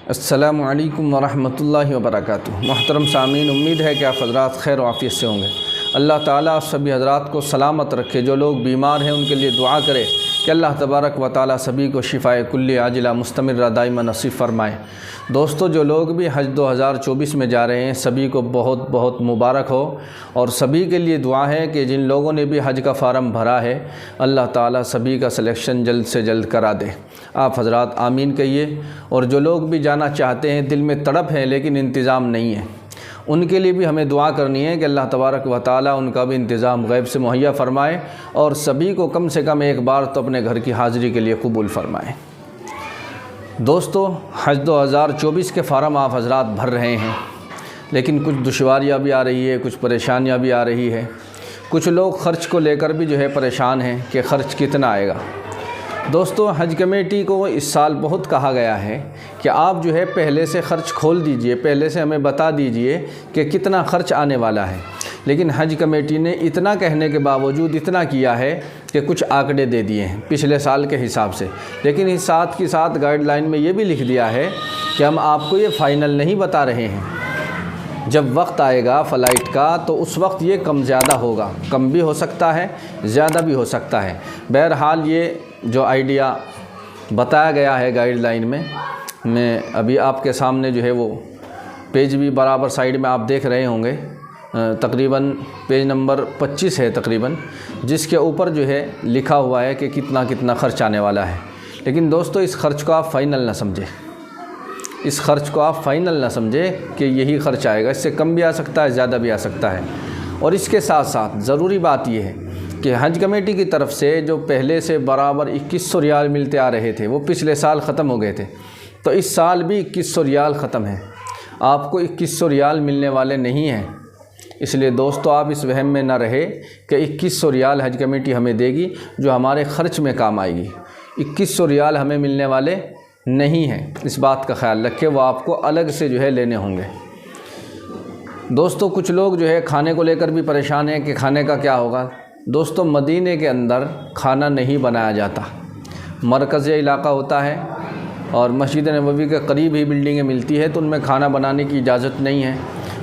अस्सलामु अलैकुम वरहमतुल्लाहि वबरकातुहू। मोहतरम सामीन, उम्मीद है कि आप हज़रात खैर आफ़ियत से होंगे। अल्लाह ताला आप सभी हज़रात को सलामत रखे। जो लोग बीमार हैं उनके लिए दुआ करें कि अल्लाह तबारक व ताला सभी को शिफ़ाए कुल्ली आजिला मुस्तमिर्रा दाइमा नसीब फ़रमाए। दोस्तों, जो लोग भी हज 2024 में जा रहे हैं सभी को बहुत बहुत मुबारक हो, और सभी के लिए दुआ है कि जिन लोगों ने भी हज का फ़ार्म भरा है अल्लाह ताला सभी का सिलेक्शन जल्द से जल्द करा दे। आप हज़रात आमीन कहिए। और जो लोग भी जाना चाहते हैं, दिल में तड़प है लेकिन इंतज़ाम नहीं है, उनके लिए भी हमें दुआ करनी है कि अल्लाह तबारक व ताला उनका भी इंतज़ाम गैब से मुहैया फ़रमाए और सभी को कम से कम एक बार तो अपने घर की हाज़िरी के लिए कबूल फ़रमाए। दोस्तों, हज 2024 के फ़ार्म आप हज़रात भर रहे हैं, लेकिन कुछ दुश्वारियाँ भी आ रही है, कुछ परेशानियाँ भी आ रही है। कुछ लोग ख़र्च को लेकर भी जो है परेशान हैं कि ख़र्च कितना आएगा। दोस्तों, हज कमेटी को इस साल बहुत कहा गया है कि आप जो है पहले से ख़र्च खोल दीजिए, पहले से हमें बता दीजिए कि कितना ख़र्च आने वाला है। लेकिन हज कमेटी ने इतना कहने के बावजूद इतना किया है कि कुछ आंकड़े दे दिए हैं पिछले साल के हिसाब से, लेकिन इस साथ के साथ गाइडलाइन में ये भी लिख दिया है कि हम आपको ये फ़ाइनल नहीं बता रहे हैं। जब वक्त आएगा फ़लाइट का तो उस वक्त ये कम ज़्यादा होगा, कम भी हो सकता है, ज़्यादा भी हो सकता है। बहरहाल ये जो आइडिया बताया गया है गाइडलाइन में, मैं अभी आपके सामने जो है वो पेज भी बराबर साइड में आप देख रहे होंगे, तकरीबन पेज नंबर 25 है तकरीबन, जिसके ऊपर जो है लिखा हुआ है कि कितना कितना ख़र्च आने वाला है। लेकिन दोस्तों, इस ख़र्च को आप फ़ाइनल ना समझें, इस ख़र्च को आप फ़ाइनल ना समझें कि यही ख़र्च आएगा। इससे कम भी आ सकता है, ज़्यादा भी आ सकता है। और इसके साथ साथ ज़रूरी बात यह है कि हज कमेटी की तरफ से जो पहले से बराबर 2100 रियाल मिलते आ रहे थे वो पिछले साल ख़त्म हो गए थे, तो इस साल भी 2100 रियाल ख़त्म है। आपको 2100 रियाल मिलने वाले नहीं हैं। इसलिए दोस्तों, आप इस वहम में ना रहे कि 2100 रियाल हज कमेटी हमें देगी जो हमारे ख़र्च में काम आएगी। 2100 रियाल हमें मिलने वाले नहीं हैं, इस बात का ख्याल रखें। वो आपको अलग से जो है लेने होंगे। दोस्तों, कुछ लोग जो है खाने को लेकर भी परेशान हैं कि खाने का क्या होगा। दोस्तों, मदीने के अंदर खाना नहीं बनाया जाता, मरकज़ी इलाका होता है और मस्जिद नबवी के करीब ही बिल्डिंगें मिलती है, तो उनमें खाना बनाने की इजाज़त नहीं है।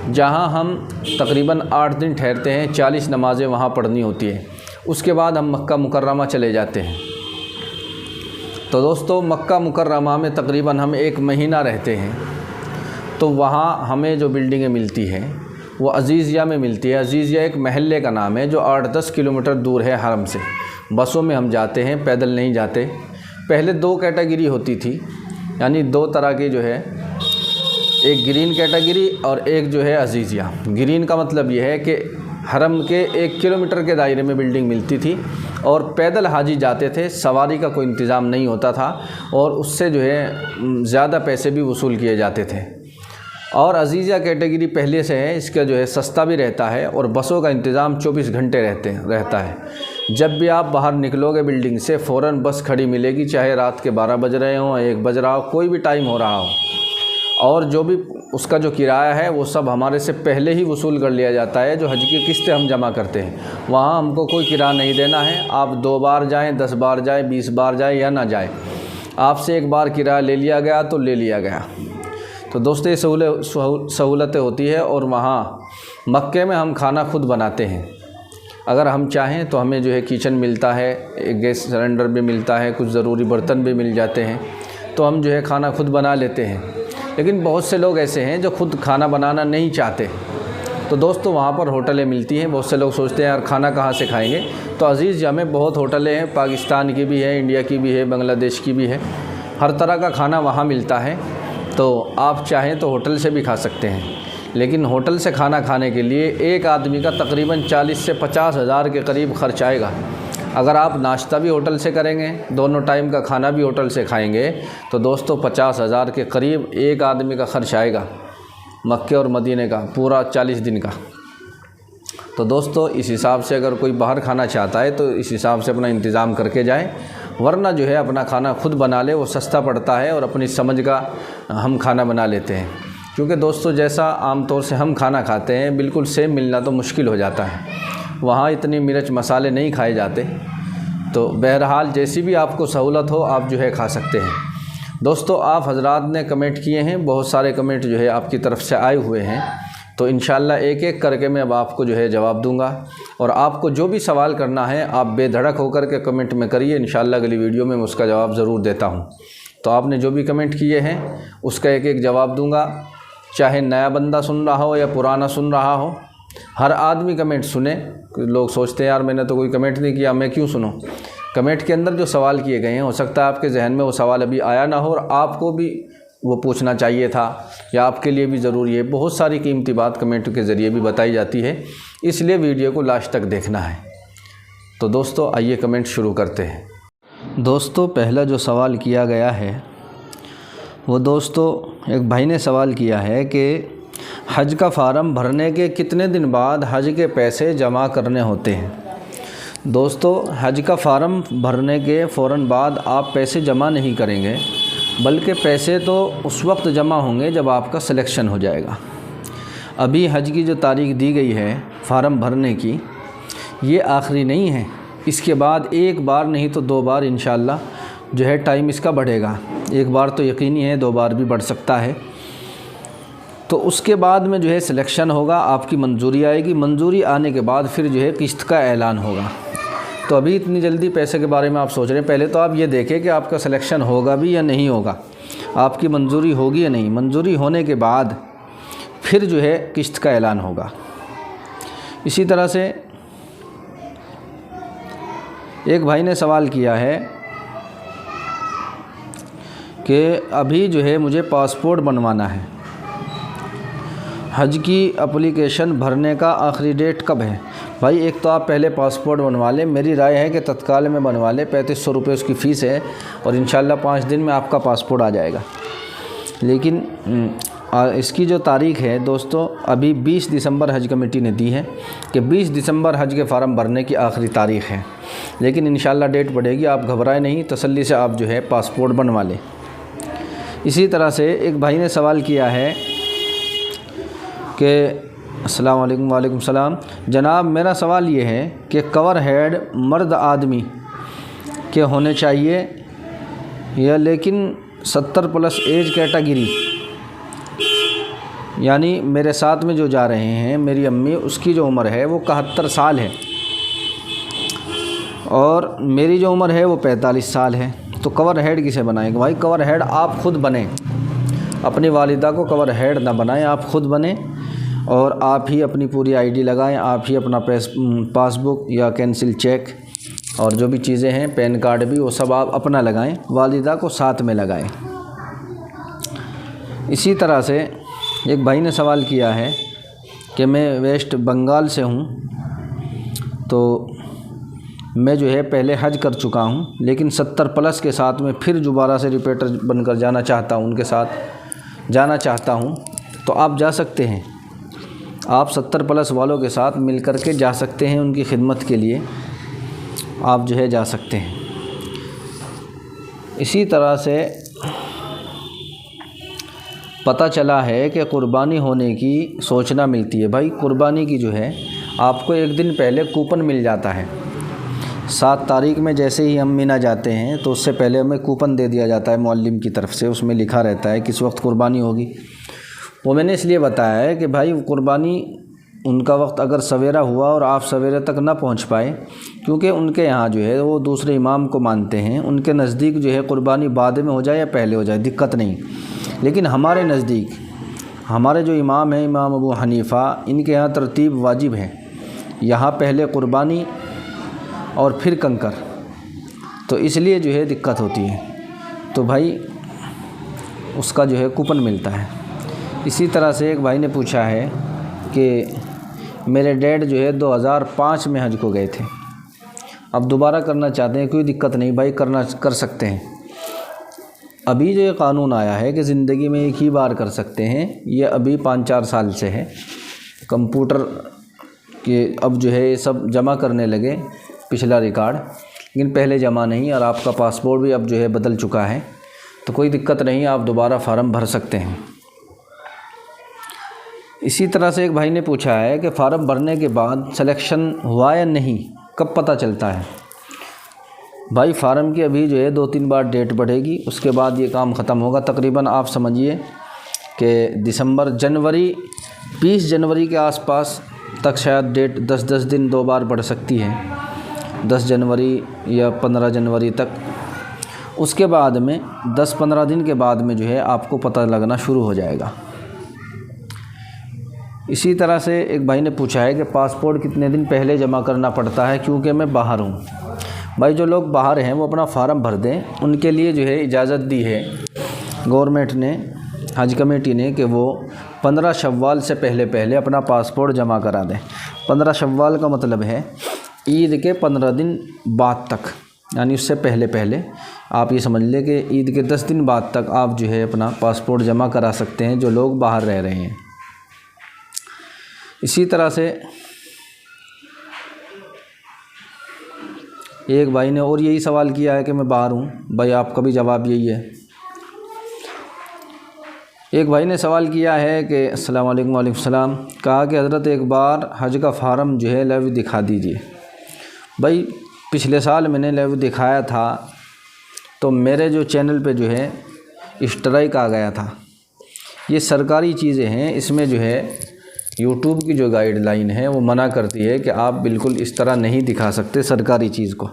जहां हम तकरीबन 8 दिन ठहरते हैं, 40 नमाज़ें वहां पढ़नी होती है, उसके बाद हम मक्का मुकर्रमा चले जाते हैं। तो दोस्तों, मक्का मुकर्रमा में तकरीबन हम 1 महीना रहते हैं, तो वहाँ हमें जो बिल्डिंगें मिलती हैं वो अज़ीज़िया में मिलती है। अज़ीज़िया एक महल्ले का नाम है जो 8-10 किलोमीटर दूर है हरम से। बसों में हम जाते हैं, पैदल नहीं जाते। पहले 2 कैटेगरी होती थी, यानी 2 तरह की जो है, एक ग्रीन कैटेगरी और एक जो है अज़ीज़िया। ग्रीन का मतलब ये है कि हरम के 1 किलोमीटर के दायरे में बिल्डिंग मिलती थी और पैदल हाजी जाते थे, सवारी का कोई इंतज़ाम नहीं होता था और उससे जो है ज़्यादा पैसे भी वसूल किए जाते थे। और अज़ीज़िया कैटेगरी पहले से है, इसका जो है सस्ता भी रहता है और बसों का इंतज़ाम 24 घंटे रहता है। जब भी आप बाहर निकलोगे बिल्डिंग से फ़ौरन बस खड़ी मिलेगी, चाहे रात के 12 बज रहे हों, 1 बज रहा हो, कोई भी टाइम हो रहा हो। और जो भी उसका जो किराया है वो सब हमारे से पहले ही वसूल कर लिया जाता है। जो हज की किस्तें हम जमा करते हैं, वहाँ हमको कोई किराया नहीं देना है। आप 2 बार जाएँ, 10 बार जाएँ, 20 बार जाएँ या ना जाएँ, आपसे 1 बार किराया ले लिया गया तो ले लिया गया। तो दोस्तों, ये सहूलतें होती है। और वहाँ मक्के में हम खाना खुद बनाते हैं। अगर हम चाहें तो हमें जो है किचन मिलता है, एक गैस सिलेंडर भी मिलता है, कुछ ज़रूरी बर्तन भी मिल जाते हैं, तो हम जो है खाना खुद बना लेते हैं। लेकिन बहुत से लोग ऐसे हैं जो खुद खाना बनाना नहीं चाहते, तो दोस्तों वहाँ पर होटलें मिलती हैं। बहुत से लोग सोचते हैं यार खाना कहाँ से खाएँगे, तो अज़ीज़िया में बहुत होटलें हैं, पाकिस्तान की भी है, इंडिया की भी है, बांग्लादेश की भी है, हर तरह का खाना वहाँ मिलता है। तो आप चाहें तो होटल से भी खा सकते हैं। लेकिन होटल से खाना खाने के लिए एक आदमी का तकरीबन 40 से 50 हज़ार के करीब खर्च आएगा। अगर आप नाश्ता भी होटल से करेंगे, दोनों टाइम का खाना भी होटल से खाएंगे, तो दोस्तों 50 हज़ार के करीब एक आदमी का खर्च आएगा, मक्के और मदीने का पूरा 40 दिन का। तो दोस्तों, इस हिसाब से अगर कोई बाहर खाना चाहता है तो इस हिसाब से अपना इंतज़ाम करके जाएं, वरना जो है अपना खाना खुद बना ले, वो सस्ता पड़ता है और अपनी समझ का हम खाना बना लेते हैं। क्योंकि दोस्तों, जैसा आम तौर से हम खाना खाते हैं बिल्कुल सेम मिलना तो मुश्किल हो जाता है। वहाँ इतनी मिर्च मसाले नहीं खाए जाते। तो बहरहाल जैसी भी आपको सहूलत हो आप जो है खा सकते हैं। दोस्तों आप हजरात ने कमेंट किए हैं, बहुत सारे कमेंट जो है आपकी तरफ से आए हुए हैं, तो इंशाल्लाह एक एक करके मैं अब आपको जो है जवाब दूंगा। और आपको जो भी सवाल करना है आप बेधड़क होकर के कमेंट में करिए, इंशाल्लाह अगली वीडियो में मैं उसका जवाब ज़रूर देता हूं। तो आपने जो भी कमेंट किए हैं उसका एक एक जवाब दूंगा, चाहे नया बंदा सुन रहा हो या पुराना सुन रहा हो। हर आदमी कमेंट सुने। लोग सोचते हैं यार मैंने तो कोई कमेंट नहीं किया, मैं क्यों सुनूं। कमेंट के अंदर जो सवाल किए गए हैं हो सकता है आपके जहन में वो सवाल अभी आया ना हो और आपको भी वो पूछना चाहिए था या आपके लिए भी ज़रूरी है। बहुत सारी कीमती बात कमेंट के ज़रिए भी बताई जाती है, इसलिए वीडियो को लास्ट तक देखना है। तो दोस्तों आइए कमेंट शुरू करते हैं। दोस्तों पहला जो सवाल किया गया है वो दोस्तों एक भाई ने सवाल किया है कि हज का फार्म भरने के कितने दिन बाद हज के पैसे जमा करने होते हैं। दोस्तों हज का फार्म भरने के फ़ौरन बाद आप पैसे जमा नहीं करेंगे, बल्कि पैसे तो उस वक्त जमा होंगे जब आपका सिलेक्शन हो जाएगा। अभी हज की जो तारीख़ दी गई है फार्म भरने की, ये आखिरी नहीं है। इसके बाद एक बार नहीं तो 2 बार इंशाअल्लाह जो है टाइम इसका बढ़ेगा। एक बार तो यकीनी है, 2 बार भी बढ़ सकता है। तो उसके बाद में जो है सिलेक्शन होगा, आपकी मंजूरी आएगी। मंजूरी आने के बाद फिर जो है किस्त का ऐलान होगा। तो अभी इतनी जल्दी पैसे के बारे में आप सोच रहे हैं, पहले तो आप ये देखें कि आपका सिलेक्शन होगा भी या नहीं होगा, आपकी मंजूरी होगी या नहीं। मंजूरी होने के बाद फिर जो है किस्त का ऐलान होगा। इसी तरह से एक भाई ने सवाल किया है कि अभी जो है मुझे पासपोर्ट बनवाना है, हज की एप्लीकेशन भरने का आखिरी डेट कब है। भाई एक तो आप पहले पासपोर्ट बनवा लें, मेरी राय है कि तत्काल में बनवा लें। 3500 रुपये उसकी फ़ीस है और इंशाल्लाह 5 दिन में आपका पासपोर्ट आ जाएगा। लेकिन इसकी जो तारीख़ है दोस्तों, अभी 20 दिसंबर हज कमेटी ने दी है कि 20 दिसंबर हज के फ़ार्म भरने की आखिरी तारीख़ है। लेकिन इंशाल्लाह डेट बढ़ेगी, आप घबराएं नहीं, तसल्ली से आप जो है पासपोर्ट बनवा लें। इसी तरह से एक भाई ने सवाल किया है कि अस्सलाम वालेकुम। वालेकुम सलाम। जनाब मेरा सवाल ये है कि कवर हेड मर्द आदमी के होने चाहिए या लेकिन 70 प्लस एज कैटेगरी, यानी मेरे साथ में जो जा रहे हैं मेरी अम्मी, उसकी जो उम्र है वो 71 साल है और मेरी जो उम्र है वो 45 साल है। तो कवर हेड किसे बनाएंगे। भाई कवर हेड आप ख़ुद बने, अपनी वालिदा को कवर हेड ना बनाएं, आप ख़ुद बने और आप ही अपनी पूरी आईडी लगाएं, आप ही अपना पासबुक या कैंसिल चेक और जो भी चीज़ें हैं, पैन कार्ड भी, वो सब आप अपना लगाएं, वालिदा को साथ में लगाएं। इसी तरह से एक भाई ने सवाल किया है कि मैं वेस्ट बंगाल से हूँ, तो मैं जो है पहले हज कर चुका हूँ, लेकिन 70 प्लस के साथ में फिर दोबारा से रिपीटर बनकर जाना चाहता हूँ, उनके साथ जाना चाहता हूँ। तो आप जा सकते हैं, आप 70 प्लस वालों के साथ मिल कर के जा सकते हैं, उनकी खिदमत के लिए आप जो है जा सकते हैं। इसी तरह से पता चला है कि क़ुरबानी होने की सूचना मिलती है। भाई क़ुरबानी की जो है आपको एक दिन पहले कूपन मिल जाता है। 7 तारीख में जैसे ही हम मीना जाते हैं तो उससे पहले हमें कूपन दे दिया जाता है मौल्लिम की तरफ से, उसमें लिखा रहता है किस वक्त क़ुरबानी होगी। वो मैंने इसलिए बताया है कि भाई क़ुरबानी उनका वक्त अगर सवेरा हुआ और आप सवेरे तक ना पहुंच पाए, क्योंकि उनके यहाँ जो है वो दूसरे इमाम को मानते हैं, उनके नज़दीक जो है क़ुरबानी बाद में हो जाए या पहले हो जाए दिक्कत नहीं। लेकिन हमारे नज़दीक हमारे जो इमाम हैं, इमाम अबू हनीफ़ा, इनके यहाँ तरतीब वाजिब है, यहाँ पहले क़ुरबानी और फिर कंकर, तो इसलिए जो है दिक्कत होती है। तो भाई उसका जो है कूपन मिलता है। इसी तरह से एक भाई ने पूछा है कि मेरे डैड जो है 2005 में हज को गए थे, अब दोबारा करना चाहते हैं, कोई दिक्कत नहीं भाई, कर सकते हैं। अभी जो ये कानून आया है कि ज़िंदगी में एक ही बार कर सकते हैं, ये अभी 5-4 साल से है। कंप्यूटर के अब जो है ये सब जमा करने लगे पिछला रिकॉर्ड, लेकिन पहले जमा नहीं, और आपका पासपोर्ट भी अब जो है बदल चुका है, तो कोई दिक्कत नहीं, आप दोबारा फार्म भर सकते हैं। इसी तरह से एक भाई ने पूछा है कि फ़ार्म भरने के बाद सिलेक्शन हुआ या नहीं, कब पता चलता है। भाई फार्म की अभी जो है 2-3 बार डेट बढ़ेगी, उसके बाद ये काम ख़त्म होगा। तकरीबन आप समझिए कि दिसंबर जनवरी 20 जनवरी के आसपास तक शायद डेट 10-10 दिन 2 बार बढ़ सकती है, 10 जनवरी या 15 जनवरी तक। उसके बाद में 10-15 दिन के बाद में जो है आपको पता लगना शुरू हो जाएगा। इसी तरह से एक भाई ने पूछा है कि पासपोर्ट कितने दिन पहले जमा करना पड़ता है, क्योंकि मैं बाहर हूँ। भाई जो लोग बाहर हैं वो अपना फार्म भर दें, उनके लिए जो है इजाज़त दी है गवर्नमेंट ने, हज कमेटी ने, कि वो 15 शव्वाल से पहले अपना पासपोर्ट जमा करा दें। 15 शव्वाल का मतलब है ईद के 15 दिन बाद तक, यानी उससे पहले आप ये समझ लें कि ईद के 10 दिन बाद तक आप जो है अपना पासपोर्ट जमा करा सकते हैं जो लोग बाहर रह रहे हैं। इसी तरह से एक भाई ने और यही सवाल किया है कि मैं बाहर हूँ। भाई आपका भी जवाब यही है। एक भाई ने सवाल किया है कि अस्सलाम वालेकुम, वालेकुम सलाम, कहा कि हज़रत एक बार हज का फार्म जो है लाइव दिखा दीजिए। भाई पिछले साल मैंने लाइव दिखाया था तो मेरे जो चैनल पे जो है स्ट्राइक आ गया था। ये सरकारी चीज़ें हैं, इसमें जो है यूट्यूब की जो गाइडलाइन है वो मना करती है कि आप बिल्कुल इस तरह नहीं दिखा सकते सरकारी चीज़ को।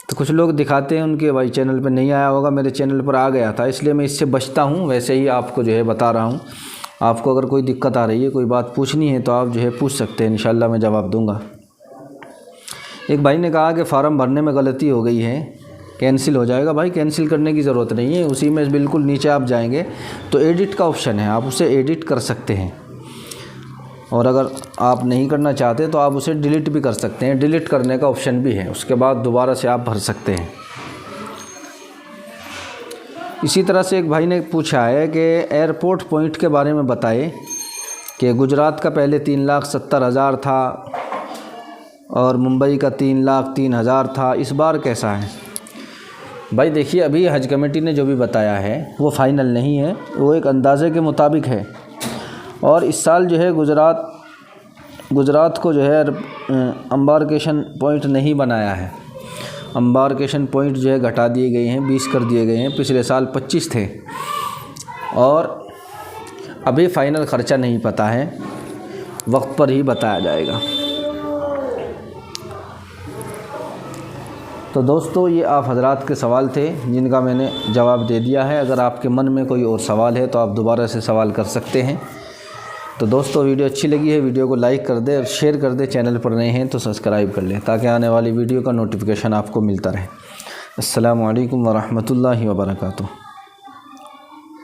तो कुछ लोग दिखाते हैं, उनके भाई चैनल पे नहीं आया होगा, मेरे चैनल पर आ गया था, इसलिए मैं इससे बचता हूँ। वैसे ही आपको जो है बता रहा हूँ। आपको अगर कोई दिक्कत आ रही है, कोई बात पूछनी है तो आप जो है पूछ सकते हैं, इंशाल्लाह मैं जवाब दूँगा। एक भाई ने कहा कि फ़ार्म भरने में गलती हो गई है, कैंसिल हो जाएगा। भाई कैंसिल करने की ज़रूरत नहीं है, उसी में बिल्कुल नीचे आप जाएंगे तो एडिट का ऑप्शन है, आप उसे एडिट कर सकते हैं। और अगर आप नहीं करना चाहते तो आप उसे डिलीट भी कर सकते हैं, डिलीट करने का ऑप्शन भी है, उसके बाद दोबारा से आप भर सकते हैं। इसी तरह से एक भाई ने पूछा है कि एयरपोर्ट पॉइंट के बारे में बताएं कि गुजरात का पहले 3,70,000 था और मुंबई का 3,03,000 था, इस बार कैसा है। भाई देखिए, अभी हज कमेटी ने जो भी बताया है वो फ़ाइनल नहीं है, वो एक अंदाज़े के मुताबिक है। और इस साल जो है गुजरात को जो है एम्बार्केशन पॉइंट नहीं बनाया है। एम्बार्केशन पॉइंट जो है घटा दिए गए हैं, 20 कर दिए गए हैं। पिछले साल 25 थे और अभी फ़ाइनल ख़र्चा नहीं पता है, वक्त पर ही बताया जाएगा। तो दोस्तों, ये आप हजरात के सवाल थे जिनका मैंने जवाब दे दिया है। अगर आपके मन में कोई और सवाल है तो आप दोबारा से सवाल कर सकते हैं। तो दोस्तों, वीडियो अच्छी लगी है, वीडियो को लाइक कर दें और शेयर कर दें। चैनल पर नए हैं तो सब्सक्राइब कर लें ताकि आने वाली वीडियो का नोटिफिकेशन आपको मिलता रहे। अस्सलामु अलैकुम व रहमतुल्लाहि व बरकातुहू।